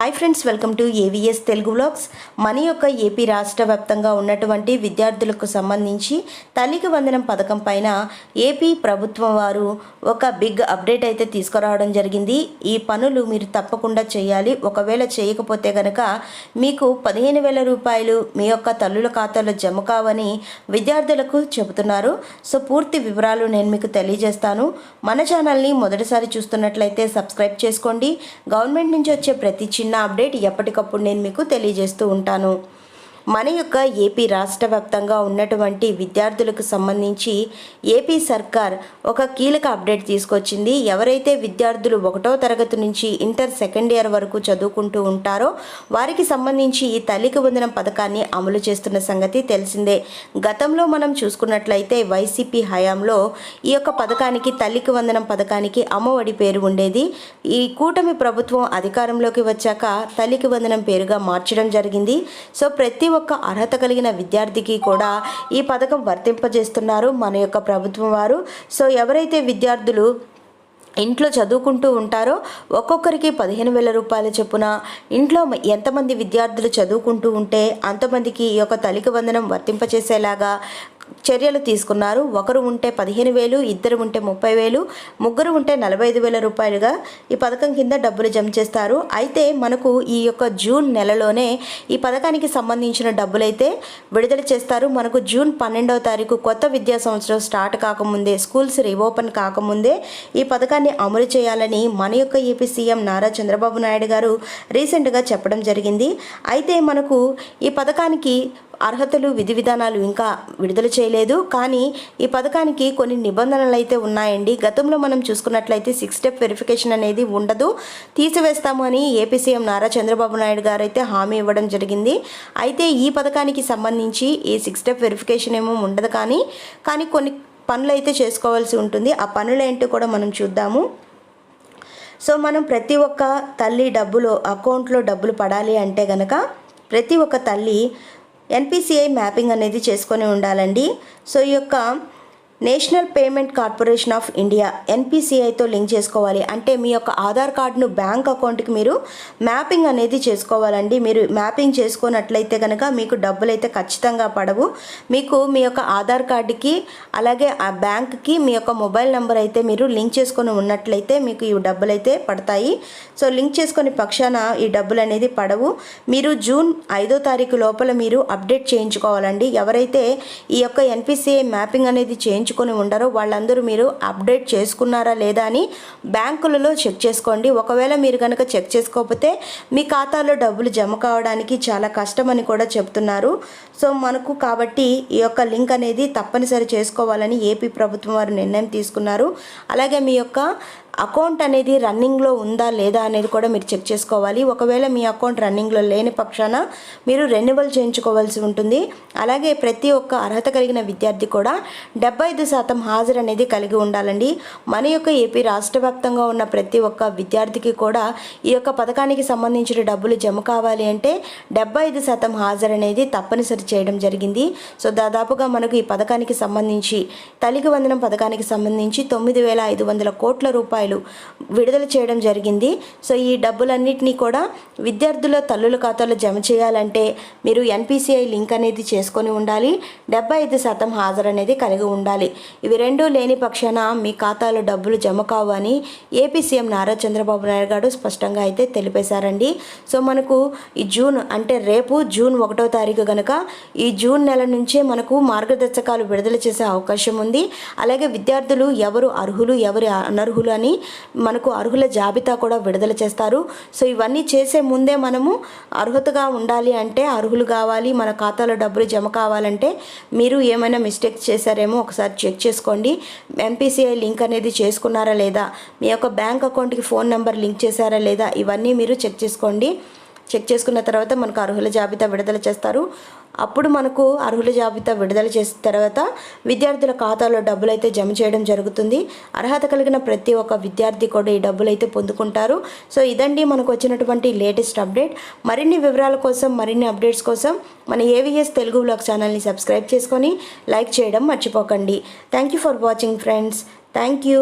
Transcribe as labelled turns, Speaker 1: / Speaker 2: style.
Speaker 1: Hi friends, welcome to AVS Telugu vlogs. మన యొక్క AP రాష్ట్ర వ్యాప్తంగా ఉన్నటువంటి విద్యార్థులకు సంబంధించి తల్లికి వందనం పథకం పైన ఏపీ ప్రభుత్వం వారు ఒక బిగ్ అప్డేట్ అయితే తీసుకురావడం జరిగింది. ఈ పనులు మీరు తప్పకుండా చేయాలి. ఒకవేళ చేయకపోతే కనుక మీకు 15,000 రూపాయలు మీ యొక్క తల్లుల ఖాతాలో జమ కావని విద్యార్థులకు చెబుతున్నారు. సో పూర్తి వివరాలు నేను మీకు తెలియజేస్తాను. మన ఛానల్ని మొదటిసారి చూస్తున్నట్లయితే సబ్స్క్రైబ్ చేసుకోండి. గవర్నమెంట్ నుంచి వచ్చే ప్రతి చిన్న అప్డేట్ ఎప్పటికప్పుడు నేను మీకు తెలియజేస్తూ ఉంటాను. మన యొక్క ఏపీ రాష్ట్ర వ్యాప్తంగా ఉన్నటువంటి విద్యార్థులకు సంబంధించి ఏపీ సర్కార్ ఒక కీలక అప్డేట్ తీసుకొచ్చింది. ఎవరైతే విద్యార్థులు 1వ తరగతి నుంచి ఇంటర్ సెకండ్ ఇయర్ వరకు చదువుకుంటూ ఉంటారో వారికి సంబంధించి ఈ తల్లికి వందనం పథకాన్ని అమలు చేస్తున్న సంగతి తెలిసిందే. గతంలో మనం చూసుకున్నట్లయితే వైసీపీ హయాంలో ఈ యొక్క పథకానికి తల్లికి వందనం పథకానికి అమ్మఒడి పేరు ఉండేది. ఈ కూటమి ప్రభుత్వం అధికారంలోకి వచ్చాక తల్లికి వందనం పేరుగా మార్చడం జరిగింది. సో ప్రతి ఒక్క అర్హత కలిగిన విద్యార్థికి కూడా ఈ పథకం వర్తింపజేస్తున్నారు మన యొక్క ప్రభుత్వం వారు. సో ఎవరైతే విద్యార్థులు ఇంట్లో చదువుకుంటూ ఉంటారో ఒక్కొక్కరికి 15,000 రూపాయల చొప్పున ఇంట్లో ఎంతమంది విద్యార్థులు చదువుకుంటూ ఉంటే అంతమందికి ఈ యొక్క తల్లికి వందనం వర్తింపచేసేలాగా చర్యలు తీసుకున్నారు. ఒకరు ఉంటే 15,000, ఇద్దరు ఉంటే 30,000, ముగ్గురు ఉంటే 45,000 రూపాయలుగా ఈ పథకం కింద డబ్బులు జమ చేస్తారు. అయితే మనకు ఈ యొక్క జూన్ నెలలోనే ఈ పథకానికి సంబంధించిన డబ్బులైతే విడుదల చేస్తారు. మనకు జూన్ 12వ తారీఖు కొత్త విద్యా సంవత్సరం స్టార్ట్ కాకముందే, స్కూల్స్ రీఓపెన్ కాకముందే ఈ పథకాన్ని అమలు చేయాలని మన యొక్క ఏపీ సీఎం నారా చంద్రబాబు నాయుడు గారు రీసెంట్గా చెప్పడం జరిగింది. అయితే మనకు ఈ పథకానికి అర్హతలు విధి విధానాలు ఇంకా విడుదల చేయలేదు. కానీ ఈ పథకానికి కొన్ని నిబంధనలు అయితే ఉన్నాయండి. గతంలో మనం చూసుకున్నట్లయితే 6 స్టెప్ వెరిఫికేషన్ అనేది ఉండదు, తీసివేస్తాము అని ఏపీ సీఎం నారా చంద్రబాబు నాయుడు గారు అయితే హామీ ఇవ్వడం జరిగింది. అయితే ఈ పథకానికి సంబంధించి ఈ 6 స్టెప్ వెరిఫికేషన్ ఏమో ఉండదు, కానీ కొన్ని పనులు అయితే చేసుకోవాల్సి ఉంటుంది. ఆ పనులు ఏంటో కూడా మనం చూద్దాము. సో మనం ప్రతి ఒక్క తల్లి అకౌంట్లో డబ్బులు పడాలి అంటే గనక ప్రతి ఒక్క తల్లి ఎన్పిసిఐ మ్యాపింగ్ అనేది చేసుకొని ఉండాలండి. సో ఈ యొక్క national payment corporation of India ఎన్పిసిఐతో లింక్ చేసుకోవాలి. అంటే మీ యొక్క ఆధార్ కార్డును బ్యాంక్ అకౌంట్కి మీరు మ్యాపింగ్ అనేది చేసుకోవాలండి. మీరు మ్యాపింగ్ చేసుకున్నట్లయితే కనుక మీకు డబ్బులు అయితే ఖచ్చితంగా పడవు. మీకు మీ యొక్క ఆధార్ కార్డుకి అలాగే ఆ బ్యాంక్కి మీ యొక్క మొబైల్ నెంబర్ అయితే మీరు లింక్ చేసుకొని ఉన్నట్లయితే మీకు ఈ డబ్బులు అయితే పడతాయి. సో లింక్ చేసుకొని పక్షాన ఈ డబ్బులు అనేది పడవు. మీరు జూన్ 5వ తారీఖు లోపల మీరు అప్డేట్ చేయించుకోవాలండి. ఎవరైతే ఈ యొక్క ఎన్పిసిఐ మ్యాపింగ్ అనేది చేయించుకొని ఉండరో వాళ్ళందరూ మీరు అప్డేట్ చేసుకున్నారా లేదా అని బ్యాంకులలో చెక్ చేసుకోండి. ఒకవేళ మీరు కనుక చెక్ చేసుకోకపోతే మీ ఖాతాలో డబ్బులు జమ కావడానికి చాలా కష్టమని కూడా చెప్తున్నారు. సో మనకు కాబట్టి ఈ యొక్క లింక్ అనేది తప్పనిసరి చేసుకోవాలని ఏపీ ప్రభుత్వం వారు నిర్ణయం తీసుకున్నారు. అలాగే మీ యొక్క అకౌంట్ అనేది రన్నింగ్లో ఉందా లేదా అనేది కూడా మీరు చెక్ చేసుకోవాలి. ఒకవేళ మీ అకౌంట్ రన్నింగ్లో లేని పక్షాన మీరు రెన్యువల్ చేయించుకోవాల్సి ఉంటుంది. అలాగే ప్రతి ఒక్క అర్హత కలిగిన విద్యార్థి కూడా 75% హాజరు అనేది కలిగి ఉండాలండి. మన యొక్క ఏపీ రాష్ట్ర వ్యాప్తంగా ఉన్న ప్రతి ఒక్క విద్యార్థికి కూడా ఈ యొక్క పథకానికి సంబంధించిన డబ్బులు జమ కావాలి అంటే 75% హాజరు అనేది తప్పనిసరి చేయడం జరిగింది. సో దాదాపుగా మనకు ఈ పథకానికి సంబంధించి తల్లికి వందనం పథకానికి సంబంధించి 9,500 కోట్ల రూపాయలు విడుదల చేయడం జరిగింది. సో ఈ డబ్బులన్నింటినీ కూడా విద్యార్థుల తల్లుల ఖాతాలో జమ చేయాలంటే మీరు ఎన్పిసిఐ లింక్ అనేది చేసుకొని ఉండాలి. 75% హాజరు అనేది కలిగి ఉండాలి. ఇవి రెండూ లేని పక్షాన మీ ఖాతాలో డబ్బులు జమ కావు అని ఏపీ సీఎం నారా చంద్రబాబు నాయుడు గారు స్పష్టంగా అయితే తెలిపేశారండి. సో మనకు ఈ జూన్ అంటే రేపు జూన్ 1వ తారీఖు కనుక ఈ జూన్ నెల నుంచే మనకు మార్గదర్శకాలు విడుదల చేసే అవకాశం ఉంది. అలాగే విద్యార్థులు ఎవరు అర్హులు ఎవరు అనర్హులు అని మనకు అర్హుల జాబితా కూడా విడుదల చేస్తారు. సో ఇవన్నీ చేసే ముందే మనము అర్హతగా ఉండాలి అంటే అర్హులు కావాలి, మన ఖాతాలో డబ్బులు జమ కావాలంటే మీరు ఏమైనా మిస్టేక్స్ చేశారేమో ఒకసారి చెక్ చేసుకోండి. ఎన్పిసిఐ లింక్ అనేది చేసుకున్నారా లేదా, మీ యొక్క బ్యాంక్ అకౌంట్కి ఫోన్ నెంబర్ లింక్ చేశారా లేదా, ఇవన్నీ మీరు చెక్ చేసుకోండి. చెక్ చేసుకున్న తర్వాత మనకు అర్హుల జాబితా విడుదల చేస్తారు. అప్పుడు మనకు అర్హుల జాబితా విడుదల చేసిన తర్వాత విద్యార్థుల ఖాతాలో డబ్బులు అయితే జమ చేయడం జరుగుతుంది. అర్హత కలిగిన ప్రతి ఒక్క విద్యార్థి కూడా ఈ డబ్బులు అయితే పొందుకుంటారు. సో ఇదండి మనకు వచ్చినటువంటి లేటెస్ట్ అప్డేట్. మరిన్ని వివరాల కోసం మరిన్ని అప్డేట్స్ కోసం మన ఏవిఎస్ తెలుగు వ్లాగ్ ఛానల్ని సబ్స్క్రైబ్ చేసుకొని లైక్ చేయడం మర్చిపోకండి. Thank you for watching friends. Thank you.